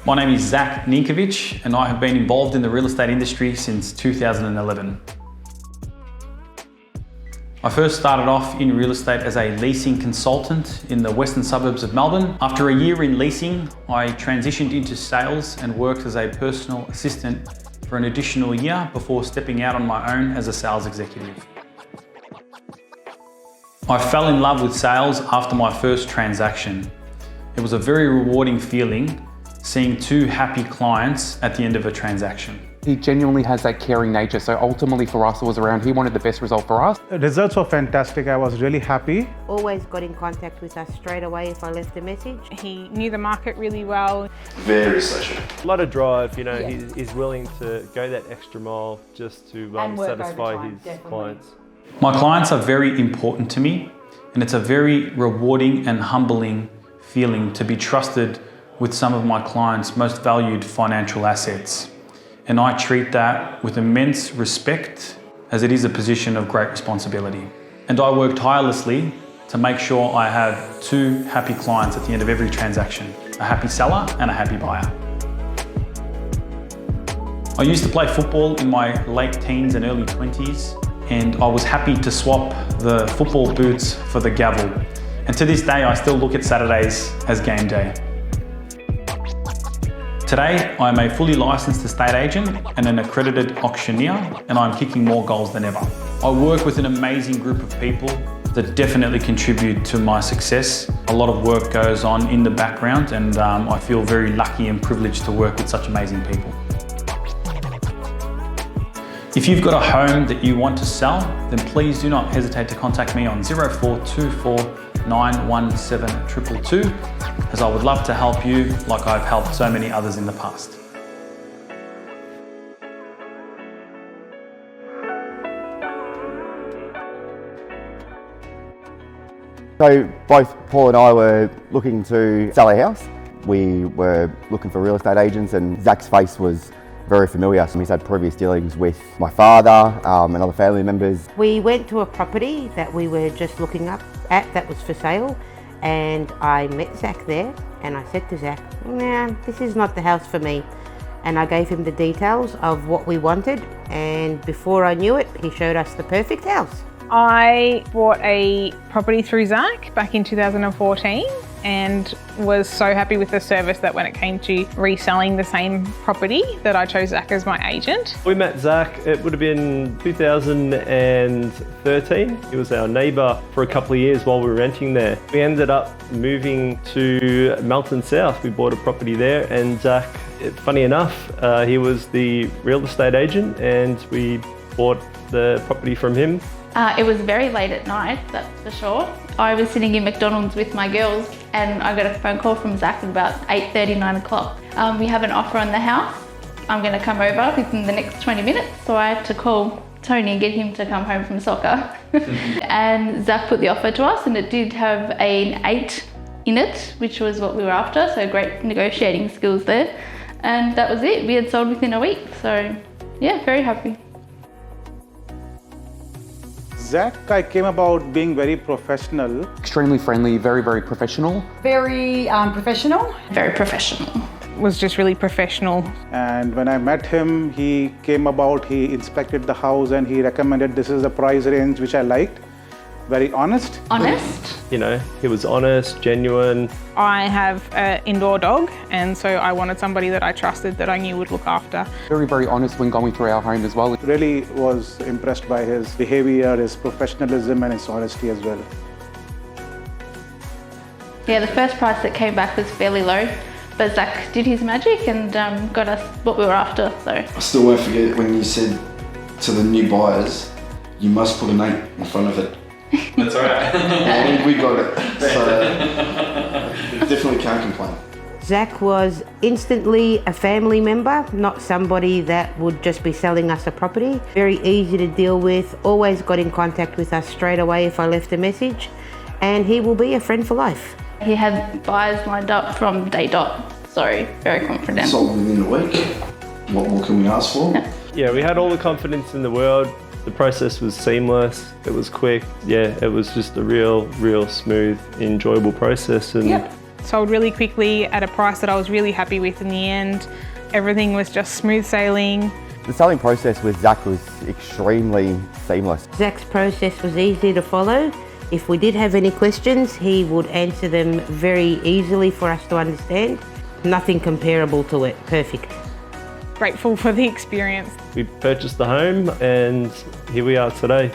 My name is Zack Ninkovic and I have been involved in the real estate industry since 2011. I first started off in real estate as a leasing consultant in the western suburbs of Melbourne. After a year in leasing, I transitioned into sales and worked as a personal assistant for an additional year before stepping out on my own as a sales executive. I fell in love with sales after my first transaction. It was a very rewarding feeling seeing two happy clients at the end of a transaction. He genuinely has that caring nature, so ultimately for us it was around, he wanted the best result for us. The results were fantastic, I was really happy. Always got in contact with us straight away if I left a message. He knew the market really well. Very social. A lot of drive, he's willing to go that extra mile just to satisfy his clients. My clients are very important to me, and it's a very rewarding and humbling feeling to be trusted with some of my clients' most valued financial assets. And I treat that with immense respect, as it is a position of great responsibility. And I work tirelessly to make sure I have two happy clients at the end of every transaction, a happy seller and a happy buyer. I used to play football in my late teens and early 20s, and I was happy to swap the football boots for the gavel. And to this day, I still look at Saturdays as game day. Today, I'm a fully licensed estate agent and an accredited auctioneer, and I'm kicking more goals than ever. I work with an amazing group of people that definitely contribute to my success. A lot of work goes on in the background, and I feel very lucky and privileged to work with such amazing people. If you've got a home that you want to sell, then please do not hesitate to contact me on 0424 917 222, as I would love to help you like I've helped so many others in the past. So both Paul and I were looking to sell a house. We were looking for real estate agents, and Zack's face was very familiar. So he's had previous dealings with my father and other family members. We went to a property that we were just looking up at that was for sale, and I met Zack there, and I said to Zack, nah, this is not the house for me. And I gave him the details of what we wanted, and before I knew it, he showed us the perfect house. I bought a property through Zack back in 2014 and was so happy with the service that when it came to reselling the same property that I chose Zack as my agent. We met Zack, it would have been 2013. He was our neighbour for a couple of years while we were renting there. We ended up moving to Melton South. We bought a property there, and Zack, funny enough, he was the real estate agent, and we bought the property from him. It was very late at night, that's for sure. I was sitting in McDonald's with my girls and I got a phone call from Zack at about 8:30, 9 o'clock. We have an offer on the house. I'm going to come over within the next 20 minutes. So I had to call Tony and get him to come home from soccer. And Zack put the offer to us, and it did have an 8 in it, which was what we were after. So great negotiating skills there. And that was it. We had sold within a week. So yeah, very happy. Zack, I came about being very professional. Extremely friendly, very, very professional. Very professional. Very professional. Was just really professional. And when I met him, he inspected the house and he recommended this is the price range which I liked. Very honest. Honest. He was honest, genuine. I have an indoor dog, and so I wanted somebody that I trusted, that I knew would look after. Very, very honest when going through our home as well. Really was impressed by his behavior, his professionalism and his honesty as well. Yeah, the first price that came back was fairly low, but Zack did his magic and got us what we were after. So I still won't forget when you said to the new buyers, you must put an 8 in front of it. That's all right. And we got it, so definitely can't complain. Zack was instantly a family member, not somebody that would just be selling us a property. Very easy to deal with, always got in contact with us straight away if I left a message, and he will be a friend for life. he had buyers lined up from day dot, so very confident. Sold within a week. What more can we ask for? Yeah, we had all the confidence in the world. The process was seamless, it was quick. Yeah, it was just a real smooth, enjoyable process, and Sold really quickly at a price that I was really happy with in the end. Everything was just smooth sailing. The selling process with Zack was extremely seamless. Zack's process was easy to follow. If we did have any questions, he would answer them very easily for us to understand. Nothing comparable to it. Perfect. Grateful for the experience. We purchased the home and here we are today.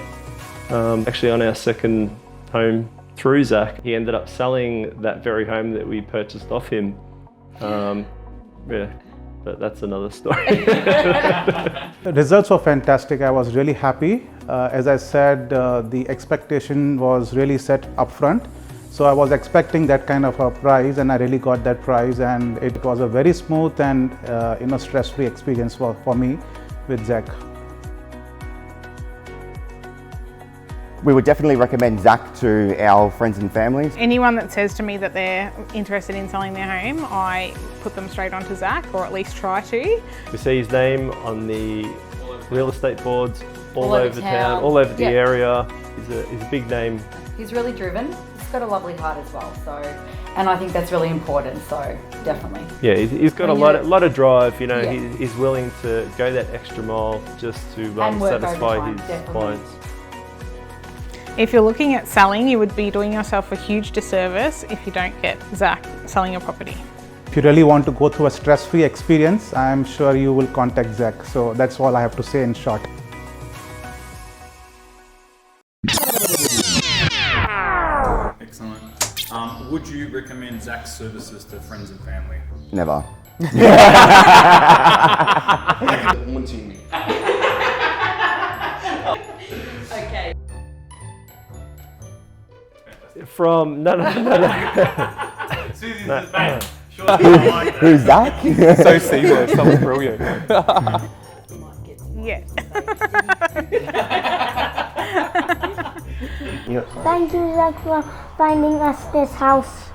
Actually on our second home through Zack. He ended up selling that very home that we purchased off him. Yeah, but that's another story. The results were fantastic. I was really happy. As I said, the expectation was really set up front. So I was expecting that kind of a price and I really got that price, and it was a very smooth and stress-free experience for me with Zack. We would definitely recommend Zack to our friends and families. Anyone that says to me that they're interested in selling their home, I put them straight onto Zack, or at least try to. We see his name on the real estate boards all over town, all over the area. He's a big name. He's really driven. He's got a lovely heart as well, and I think that's really important, so definitely. Yeah, he's got a lot of drive, you know, he's willing to go that extra mile just to satisfy his clients. If you're looking at selling, you would be doing yourself a huge disservice if you don't get Zack selling your property. If you really want to go through a stress-free experience, I'm sure you will contact Zack. So that's all I have to say in short. Excellent. Would you recommend Zack's services to friends and family? Never. Haunting me. Okay. From no. Susie's his mate. Who's Zack? So seamless, that was brilliant. Yeah. Thank you, Zack, for finding us this house.